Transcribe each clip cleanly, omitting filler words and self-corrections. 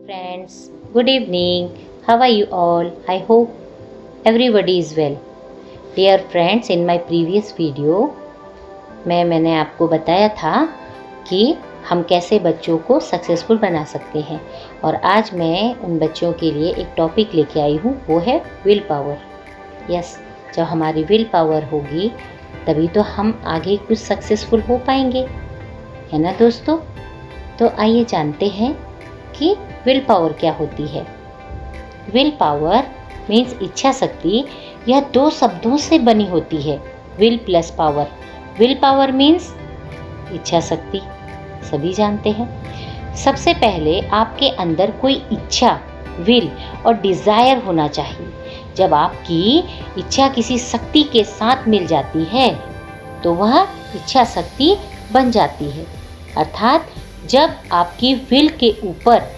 Friends, good evening. How are you all? I hope everybody is well. Dear friends, in my previous video मैंने आपको बताया था कि हम कैसे बच्चों को सक्सेसफुल बना सकते हैं, और आज मैं उन बच्चों के लिए एक टॉपिक लेके आई हूँ, वो है विल पावर। यस, जब हमारी विल पावर होगी तभी तो हम आगे कुछ सक्सेसफुल हो पाएंगे, है ना दोस्तों। तो आइए जानते हैं कि विल पावर क्या होती है। विल पावर मीन्स इच्छा शक्ति। यह दो शब्दों से बनी होती है, will plus power. Will power means इच्छा शक्ति, सभी जानते हैं। सबसे पहले आपके अंदर कोई इच्छा, विल और डिज़ायर होना चाहिए। जब आपकी इच्छा किसी शक्ति के साथ मिल जाती है तो वह इच्छा शक्ति बन जाती है। अर्थात जब आपकी विल के ऊपर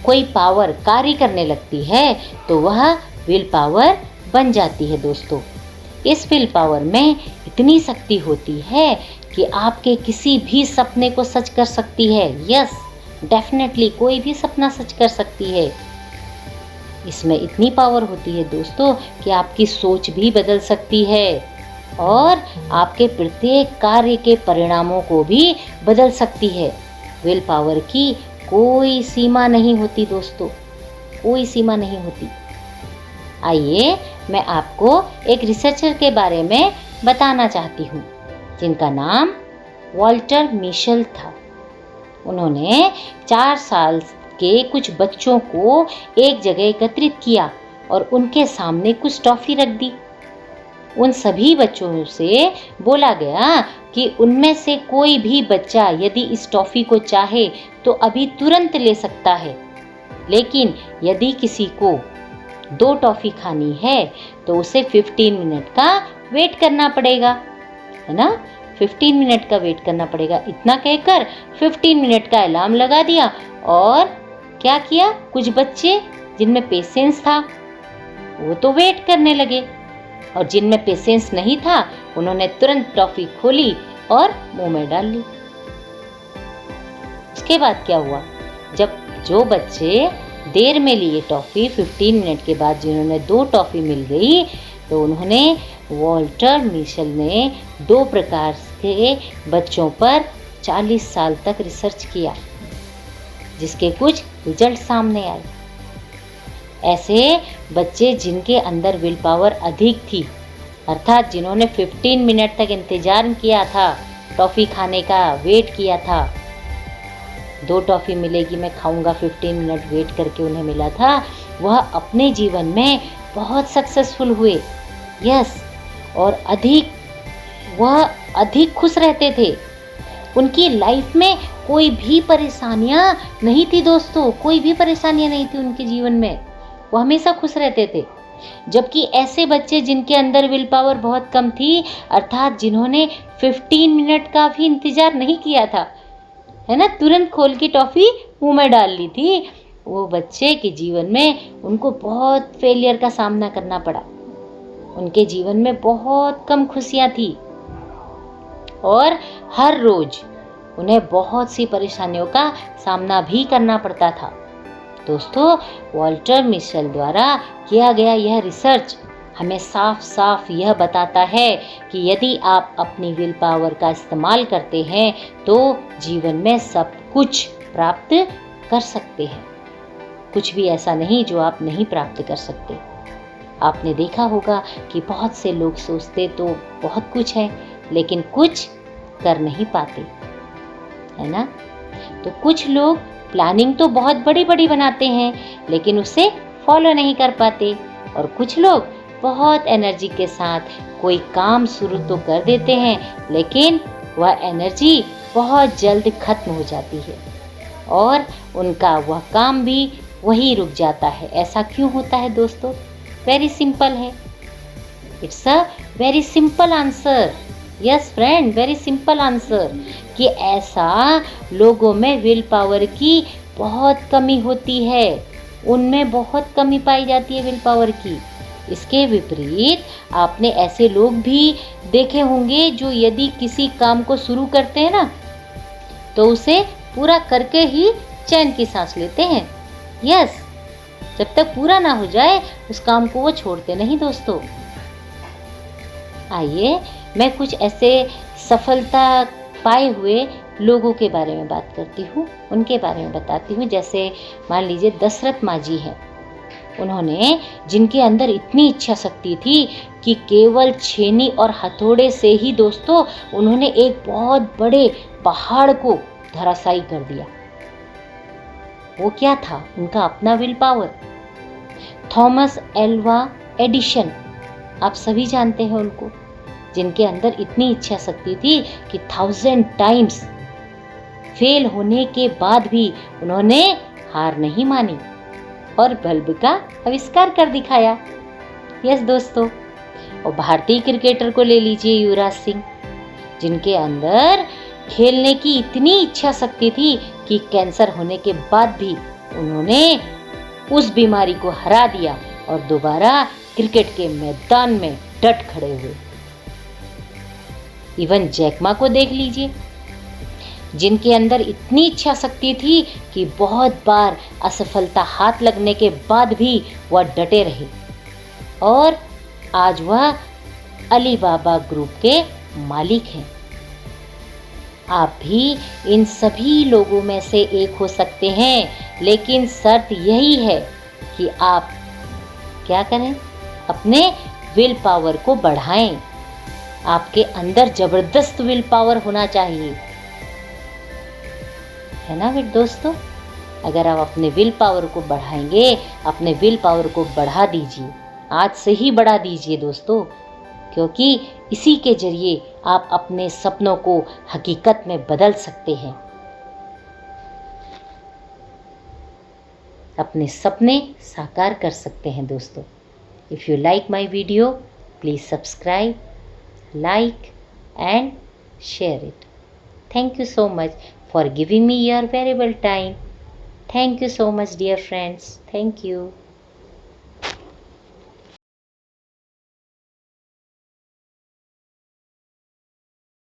कोई पावर कार्य करने लगती है तो वह विल पावर बन जाती है दोस्तों। इस विल पावर में इतनी शक्ति होती है कि आपके किसी भी सपने को सच कर सकती है। यस, डेफिनेटली कोई भी सपना सच कर सकती है। इसमें इतनी पावर होती है दोस्तों कि आपकी सोच भी बदल सकती है और आपके प्रत्येक कार्य के परिणामों को भी बदल सकती है। विल पावर की कोई सीमा नहीं होती दोस्तों, कोई सीमा नहीं होती। आइए मैं आपको एक रिसर्चर के बारे में बताना चाहती हूँ जिनका नाम वॉल्टर मिशेल था। उन्होंने 4 साल के कुछ बच्चों को एक जगह एकत्रित किया और उनके सामने कुछ टॉफ़ी रख दी। उन सभी बच्चों से बोला गया कि उनमें से कोई भी बच्चा यदि इस टॉफ़ी को चाहे तो अभी तुरंत ले सकता है, लेकिन यदि किसी को 2 टॉफ़ी खानी है तो उसे 15 मिनट का वेट करना पड़ेगा, है ना। 15 मिनट का वेट करना पड़ेगा। इतना कहकर 15 मिनट का अलार्म लगा दिया और क्या किया, कुछ बच्चे जिनमें पेशेंस था वो तो वेट करने लगे, और जिनमें पेशेंस नहीं था उन्होंने तुरंत टॉफ़ी खोली और मुंह में डाल ली। उसके बाद क्या हुआ, जब जो बच्चे देर में लिए टॉफ़ी, 15 मिनट के बाद जिन्होंने 2 टॉफ़ी मिल गई, तो उन्होंने वॉल्टर मिशेल ने 2 प्रकार के बच्चों पर 40 साल तक रिसर्च किया, जिसके कुछ रिजल्ट सामने आए। ऐसे बच्चे जिनके अंदर विल पावर अधिक थी, अर्थात जिन्होंने 15 मिनट तक इंतज़ार किया था, टॉफ़ी खाने का वेट किया था, 2 टॉफ़ी मिलेगी मैं खाऊंगा, 15 मिनट वेट करके उन्हें मिला था, वह अपने जीवन में बहुत सक्सेसफुल हुए। यस, और वह अधिक खुश रहते थे। उनकी लाइफ में कोई भी परेशानियां नहीं थी दोस्तों, कोई भी परेशानियां नहीं थी उनके जीवन में, वो हमेशा खुश रहते थे। जबकि ऐसे बच्चे जिनके अंदर विल पावर बहुत कम थी, अर्थात जिन्होंने 15 मिनट का भी इंतज़ार नहीं किया था, है ना, तुरंत खोल के टॉफ़ी मुंह में डाल ली थी, वो बच्चे के जीवन में उनको बहुत फेलियर का सामना करना पड़ा। उनके जीवन में बहुत कम खुशियाँ थी और हर रोज़ उन्हें बहुत सी परेशानियों का सामना भी करना पड़ता था। दोस्तों, वॉल्टर मिशेल द्वारा किया गया यह रिसर्च हमें साफ साफ यह बताता है कि यदि आप अपनी विल पावर का इस्तेमाल करते हैं तो जीवन में सब कुछ प्राप्त कर सकते हैं। कुछ भी ऐसा नहीं जो आप नहीं प्राप्त कर सकते। आपने देखा होगा कि बहुत से लोग सोचते तो बहुत कुछ है लेकिन कुछ कर नहीं पाते, है ना। तो कुछ लोग प्लानिंग तो बहुत बड़ी बड़ी बनाते हैं लेकिन उसे फॉलो नहीं कर पाते, और कुछ लोग बहुत एनर्जी के साथ कोई काम शुरू तो कर देते हैं लेकिन वह एनर्जी बहुत जल्द खत्म हो जाती है और उनका वह काम भी वहीं रुक जाता है। ऐसा क्यों होता है दोस्तों? वेरी सिंपल है। It's a very simple answer. Yes friend, very simple answer कि ऐसा लोगों में विल पावर की बहुत कमी होती है, उनमें बहुत कमी पाई जाती है विल पावर की। इसके विपरीत आपने ऐसे लोग भी देखे होंगे जो यदि किसी काम को शुरू करते हैं ना तो उसे पूरा करके ही चैन की सांस लेते हैं। यस, जब तक पूरा ना हो जाए उस काम को वो छोड़ते नहीं दोस्तों। आइए मैं कुछ ऐसे सफलता पाए हुए लोगों के बारे में बात करती हूँ, उनके बारे में बताती हूँ। जैसे मान लीजिए दशरथ माँ जी हैं, उन्होंने जिनके अंदर इतनी इच्छा शक्ति थी कि केवल छेनी और हथौड़े से ही दोस्तों उन्होंने एक बहुत बड़े पहाड़ को धराशायी कर दिया। वो क्या था? उनका अपना will power. Thomas Alva Edison, आप सभी जानते हैं उनको, जिनके अंदर इतनी इच्छा शक्ति थी कि 1000 टाइम्स फेल होने के बाद भी उन्होंने हार नहीं मानी और बल्ब का आविष्कार कर दिखाया। यस दोस्तों। और भारतीय क्रिकेटर को ले लीजिए, युवराज सिंह, जिनके अंदर खेलने की इतनी इच्छा शक्ति थी कि कैंसर होने के बाद भी उन्होंने उस बीमारी को हरा दिया और दोबारा क्रिकेट के मैदान में डट खड़े हुए। इवन जैक मा को देख लीजिए, जिनके अंदर इतनी इच्छा शक्ति थी कि बहुत बार असफलता हाथ लगने के बाद भी वह डटे रहे और आज वह अलीबाबा ग्रुप के मालिक हैं। आप भी इन सभी लोगों में से एक हो सकते हैं, लेकिन शर्त यही है कि आप क्या करें? अपने विल पावर को बढ़ाएं। आपके अंदर जबरदस्त विल पावर होना चाहिए, है ना बेट दोस्तों? अगर आप अपने विल पावर को बढ़ाएंगे, अपने विल पावर को बढ़ा दीजिए, आज से ही बढ़ा दीजिए दोस्तों, क्योंकि इसी के जरिए आप अपने सपनों को हकीकत में बदल सकते हैं। अपने सपने साकार कर सकते हैं दोस्तों। If you like my video, please subscribe, like and share it. Thank you so much for giving me your valuable time. Thank you so much, dear friends. Thank you.